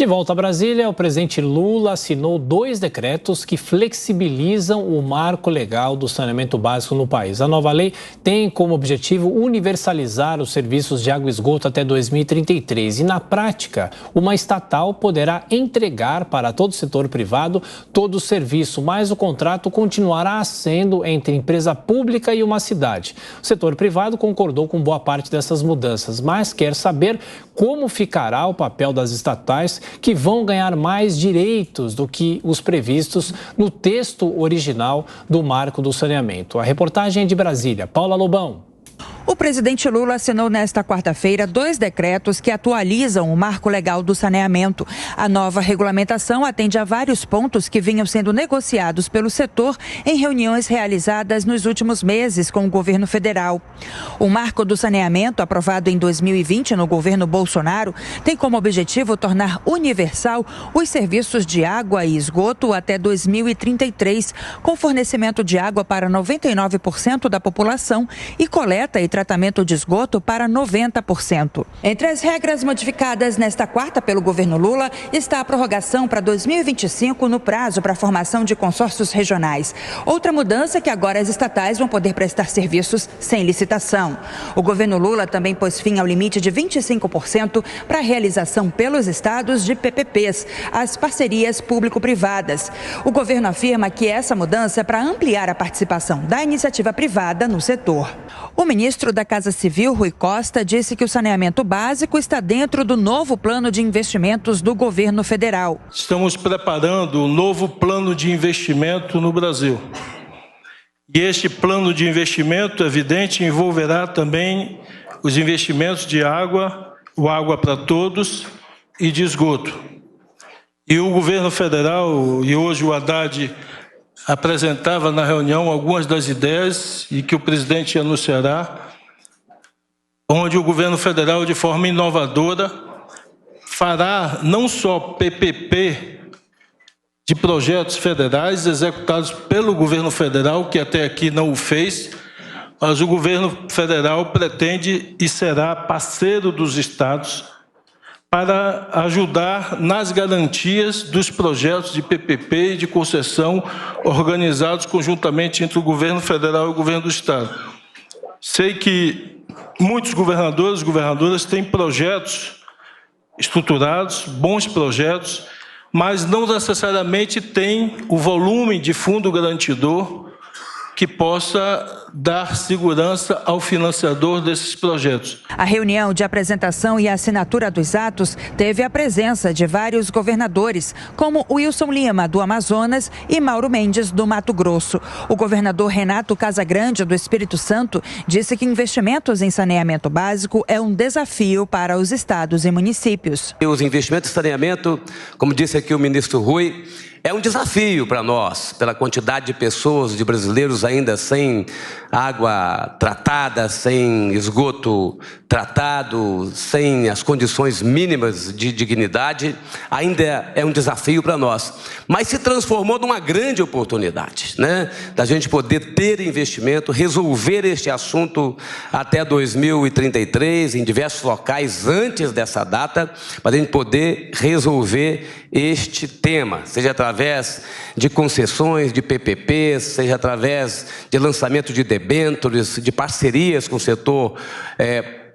De volta a Brasília, o presidente Lula assinou 2 decretos que flexibilizam o marco legal do saneamento básico no país. A nova lei tem como objetivo universalizar os serviços de água e esgoto até 2033. E, na prática, uma estatal poderá entregar para todo o setor privado todo o serviço, mas o contrato continuará sendo entre empresa pública e uma cidade. O setor privado concordou com boa parte dessas mudanças, mas quer saber como ficará o papel das estatais, que vão ganhar mais direitos do que os previstos no texto original do Marco do Saneamento. A reportagem é de Brasília, Paula Lobão. O presidente Lula assinou nesta quarta-feira 2 decretos que atualizam o marco legal do saneamento. A nova regulamentação atende a vários pontos que vinham sendo negociados pelo setor em reuniões realizadas nos últimos meses com o governo federal. O marco do saneamento, aprovado em 2020 no governo Bolsonaro, tem como objetivo tornar universal os serviços de água e esgoto até 2033, com fornecimento de água para 99% da população e coleta e tratamento de esgoto para 90%. Entre as regras modificadas nesta quarta pelo governo Lula está a prorrogação para 2025 no prazo para a formação de consórcios regionais. Outra mudança é que agora as estatais vão poder prestar serviços sem licitação. O governo Lula também pôs fim ao limite de 25% para a realização pelos estados de PPPs, as parcerias público-privadas. O governo afirma que essa mudança é para ampliar a participação da iniciativa privada no setor. O ministro da Casa Civil, Rui Costa, disse que o saneamento básico está dentro do novo plano de investimentos do governo federal. Estamos preparando um novo plano de investimento no Brasil. E este plano de investimento, evidente, envolverá também os investimentos de água, o Água para Todos e de esgoto. E o governo federal, e hoje o Haddad apresentava na reunião algumas das ideias e que o presidente anunciará, onde o governo federal, de forma inovadora, fará não só PPP de projetos federais executados pelo governo federal, que até aqui não o fez, mas o governo federal pretende e será parceiro dos estados para ajudar nas garantias dos projetos de PPP e de concessão organizados conjuntamente entre o governo federal e o governo do estado. Sei que muitos governadores e governadoras têm projetos estruturados, bons projetos, mas não necessariamente têm o volume de fundo garantidor que possa dar segurança ao financiador desses projetos. A reunião de apresentação e assinatura dos atos teve a presença de vários governadores, como Wilson Lima, do Amazonas, e Mauro Mendes, do Mato Grosso. O governador Renato Casagrande, do Espírito Santo, disse que investimentos em saneamento básico é um desafio para os estados e municípios. Os investimentos em saneamento, como disse aqui o ministro Rui, é um desafio para nós, pela quantidade de pessoas, de brasileiros ainda sem água tratada, sem esgoto tratado, sem as condições mínimas de dignidade, ainda é um desafio para nós. Mas se transformou numa grande oportunidade, né? Da gente poder ter investimento, resolver este assunto até 2033, em diversos locais antes dessa data, para a gente poder resolver este tema, seja através de concessões, de PPPs, seja através de lançamento de debêntures, de parcerias com o setor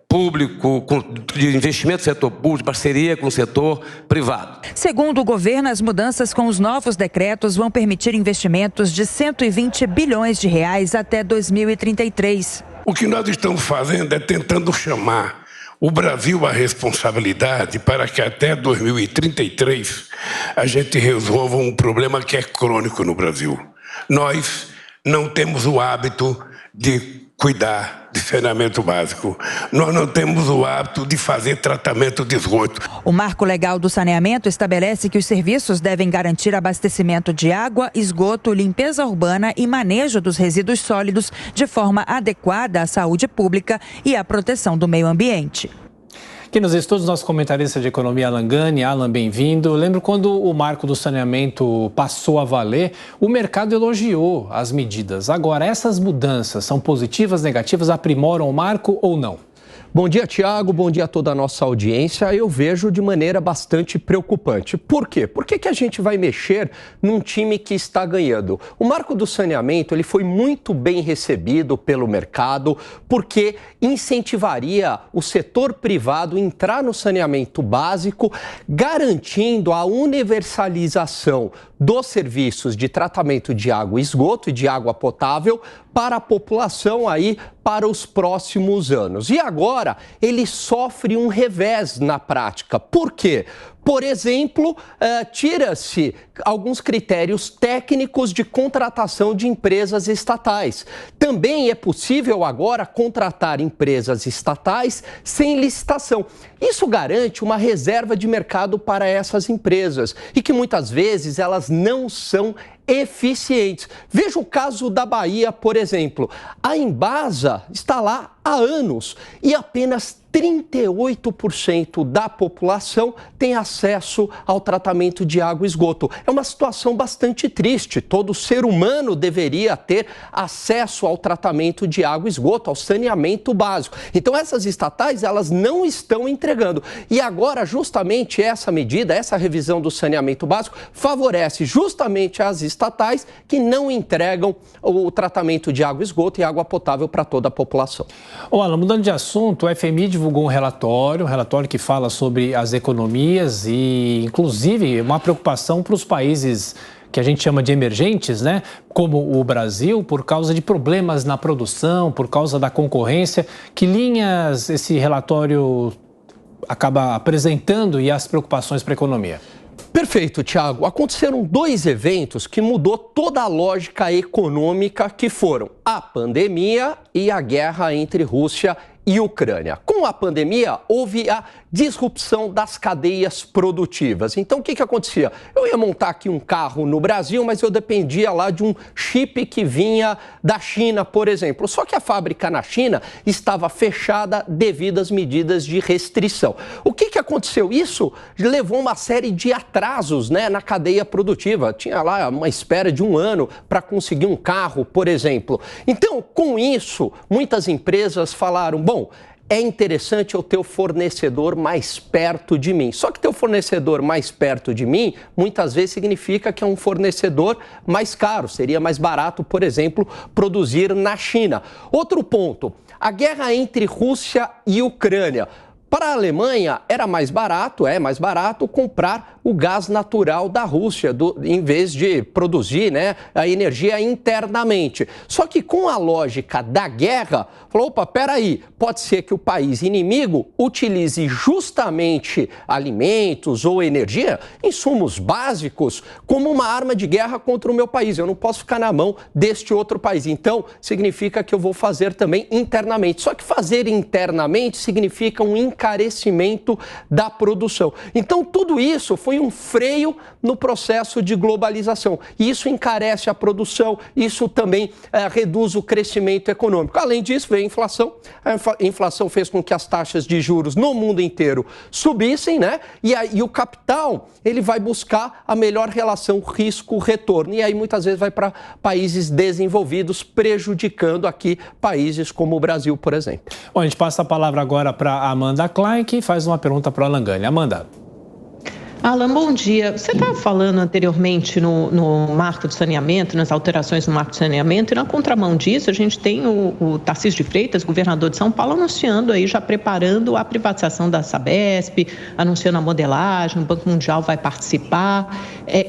público, de investimento no setor público, de parceria com o setor privado. Segundo o governo, as mudanças com os novos decretos vão permitir investimentos de 120 bilhões de reais até 2033. O que nós estamos fazendo é tentando chamar o Brasil à responsabilidade para que até 2033 a gente resolva um problema que é crônico no Brasil. Nós não temos o hábito de cuidar de saneamento básico. Nós não temos o hábito de fazer tratamento de esgoto. O marco legal do saneamento estabelece que os serviços devem garantir abastecimento de água, esgoto, limpeza urbana e manejo dos resíduos sólidos de forma adequada à saúde pública e à proteção do meio ambiente. Aqui nos estudos, nosso comentarista de economia, Alan Gani. Alan, bem-vindo. Lembro quando o marco do saneamento passou a valer, o mercado elogiou as medidas. Agora, essas mudanças são positivas, negativas, aprimoram o marco ou não? Bom dia, Tiago. Bom dia a toda a nossa audiência. Eu vejo de maneira bastante preocupante. Por quê? Por que a gente vai mexer num time que está ganhando? O marco do saneamento ele foi muito bem recebido pelo mercado porque incentivaria o setor privado a entrar no saneamento básico, garantindo a universalização dos serviços de tratamento de água e esgoto e de água potável para a população aí para os próximos anos. E agora ele sofre um revés na prática. Por quê? Por exemplo, tira-se alguns critérios técnicos de contratação de empresas estatais. Também é possível agora contratar empresas estatais sem licitação. Isso garante uma reserva de mercado para essas empresas e que muitas vezes elas não são eficientes. Veja o caso da Bahia, por exemplo. A Embasa está lá há anos e apenas 38% da população tem acesso ao tratamento de água e esgoto. É uma situação bastante triste. Todo ser humano deveria ter acesso ao tratamento de água e esgoto, ao saneamento básico. Então essas estatais, elas não estão entregando. E agora, justamente essa medida, essa revisão do saneamento básico, favorece justamente as estatais que não entregam o tratamento de água e esgoto e água potável para toda a população. Ô, Alan, mudando de assunto, o FMI divulgou um relatório que fala sobre as economias e, inclusive, uma preocupação para os países que a gente chama de emergentes, né? Como o Brasil, por causa de problemas na produção, por causa da concorrência. Que linhas esse relatório acaba apresentando e as preocupações para a economia? Perfeito, Tiago. Aconteceram dois eventos que mudou toda a lógica econômica, que foram a pandemia e a guerra entre Rússia e Ucrânia. Com a pandemia, houve a disrupção das cadeias produtivas. Então, o que acontecia? Eu ia montar aqui um carro no Brasil, mas eu dependia lá de um chip que vinha da China, por exemplo. Só que a fábrica na China estava fechada devido às medidas de restrição. O que aconteceu? Isso levou uma série de atrasos, né, na cadeia produtiva. Tinha lá uma espera de um ano para conseguir um carro, por exemplo. Então, com isso, muitas empresas falaram, bom, é interessante eu ter o fornecedor mais perto de mim. Só que ter o fornecedor mais perto de mim, muitas vezes significa que é um fornecedor mais caro. Seria mais barato, por exemplo, produzir na China. Outro ponto, a guerra entre Rússia e Ucrânia. Para a Alemanha, era mais barato comprar o gás natural da Rússia, em vez de produzir, né, a energia internamente. Só que com a lógica da guerra, falou, opa, peraí, pode ser que o país inimigo utilize justamente alimentos ou energia, insumos básicos, como uma arma de guerra contra o meu país. Eu não posso ficar na mão deste outro país. Então, significa que eu vou fazer também internamente. Só que fazer internamente significa um encarecimento da produção. Então, tudo isso foi um freio no processo de globalização. E isso encarece a produção, isso também reduz o crescimento econômico. Além disso, veio a inflação. A inflação fez com que as taxas de juros no mundo inteiro subissem, né? E o capital, ele vai buscar a melhor relação risco-retorno. E aí, muitas vezes, vai para países desenvolvidos, prejudicando aqui países como o Brasil, por exemplo. Bom, a gente passa a palavra agora para a Amanda Klein, que faz uma pergunta para o Alan Gani. Amanda. Alan, bom dia. Você estava falando anteriormente no marco do saneamento, nas alterações no marco do saneamento, e na contramão disso a gente tem o Tarcísio de Freitas, governador de São Paulo, anunciando aí, já preparando a privatização da Sabesp, anunciando a modelagem, o Banco Mundial vai participar.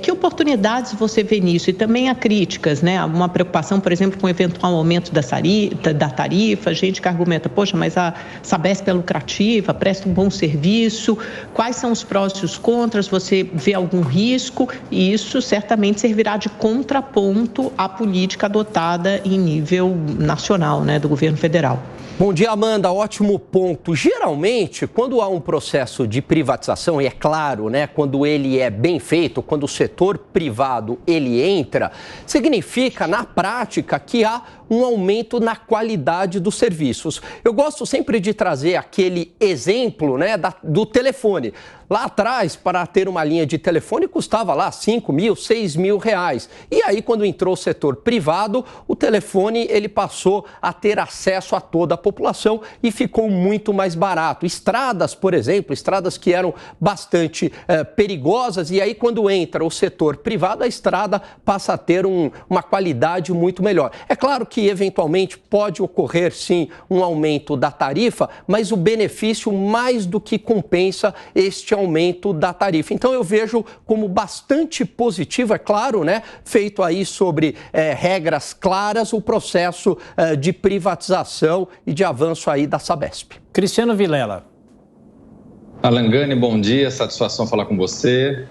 Que oportunidades você vê nisso? E também há críticas, né? Uma preocupação, por exemplo, com o eventual aumento da tarifa, gente que argumenta, poxa, mas a Sabesp é lucrativa, presta um bom serviço, quais são os prós e os contras? Você vê algum risco? E isso certamente servirá de contraponto à política adotada em nível nacional, né, do governo federal. Bom dia, Amanda. Ótimo ponto. Geralmente, quando há um processo de privatização, e é claro, né, quando ele é bem feito, quando o setor privado ele entra, significa, na prática, que há um aumento na qualidade dos serviços. Eu gosto sempre de trazer aquele exemplo, né, do telefone. Lá atrás, para ter uma linha de telefone, custava lá 5 mil, 6 mil reais. E aí, quando entrou o setor privado, o telefone ele passou a ter acesso a toda a população e ficou muito mais barato. Estradas, por exemplo, estradas que eram bastante perigosas, e aí quando entra o setor privado, a estrada passa a ter uma qualidade muito melhor. É claro que eventualmente pode ocorrer sim um aumento da tarifa, mas o benefício mais do que compensa este aumento da tarifa. Então eu vejo como bastante positivo, é claro, né, feito aí sobre regras claras, o processo de privatização e de avanço aí da Sabesp. Cristiano Vilela. Alan Gani, bom dia, satisfação falar com você.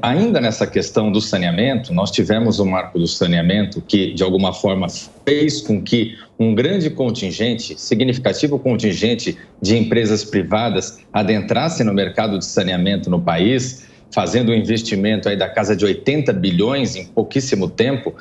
Ainda nessa questão do saneamento, nós tivemos o marco do saneamento que, de alguma forma, fez com que um grande contingente, significativo contingente de empresas privadas adentrassem no mercado de saneamento no país, fazendo um investimento aí da casa de 80 bilhões em pouquíssimo tempo.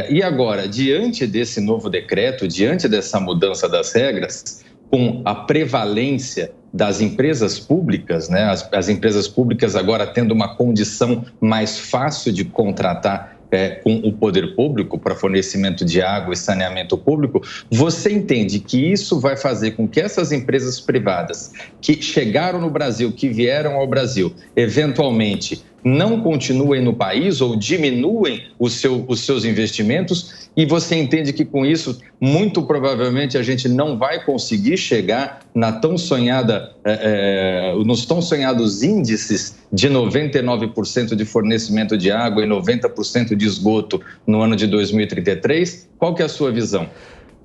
E agora, diante desse novo decreto, diante dessa mudança das regras, com a prevalência das empresas públicas, né? As empresas públicas agora tendo uma condição mais fácil de contratar com o poder público para fornecimento de água e saneamento público, você entende que isso vai fazer com que essas empresas privadas que chegaram no Brasil, que vieram ao Brasil, eventualmente não continuem no país ou diminuem os seus investimentos, e você entende que com isso, muito provavelmente, a gente não vai conseguir chegar nos tão sonhados índices de 99% de fornecimento de água e 90% de esgoto no ano de 2033? Qual que é a sua visão?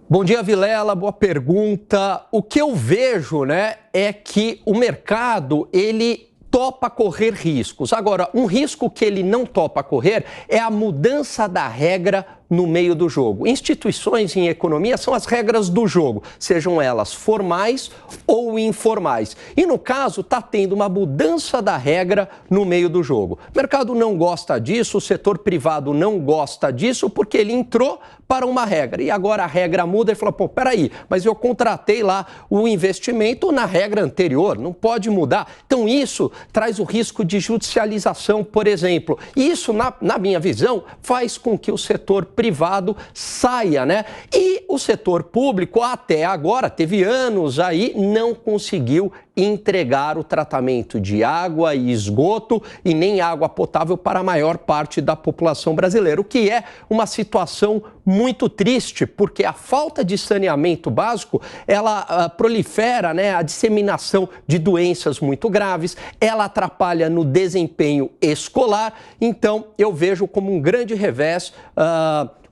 Bom dia, Vilela, boa pergunta. O que eu vejo, né, é que o mercado, ele topa correr riscos. Agora, um risco que ele não topa correr é a mudança da regra no meio do jogo. Instituições em economia são as regras do jogo, sejam elas formais ou informais. E no caso, está tendo uma mudança da regra no meio do jogo. O mercado não gosta disso, o setor privado não gosta disso, porque ele entrou para uma regra. E agora a regra muda e fala, pô, peraí, mas eu contratei lá o investimento na regra anterior, não pode mudar. Então isso traz o risco de judicialização, por exemplo. E isso, na minha visão, faz com que o setor privado saia, né? E o setor público, até agora, teve anos aí, não conseguiu entregar o tratamento de água e esgoto e nem água potável para a maior parte da população brasileira, o que é uma situação muito triste, porque a falta de saneamento básico, ela prolifera, né, a disseminação de doenças muito graves, ela atrapalha no desempenho escolar, então eu vejo como um grande revés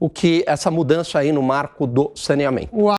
o que essa mudança aí no marco do saneamento.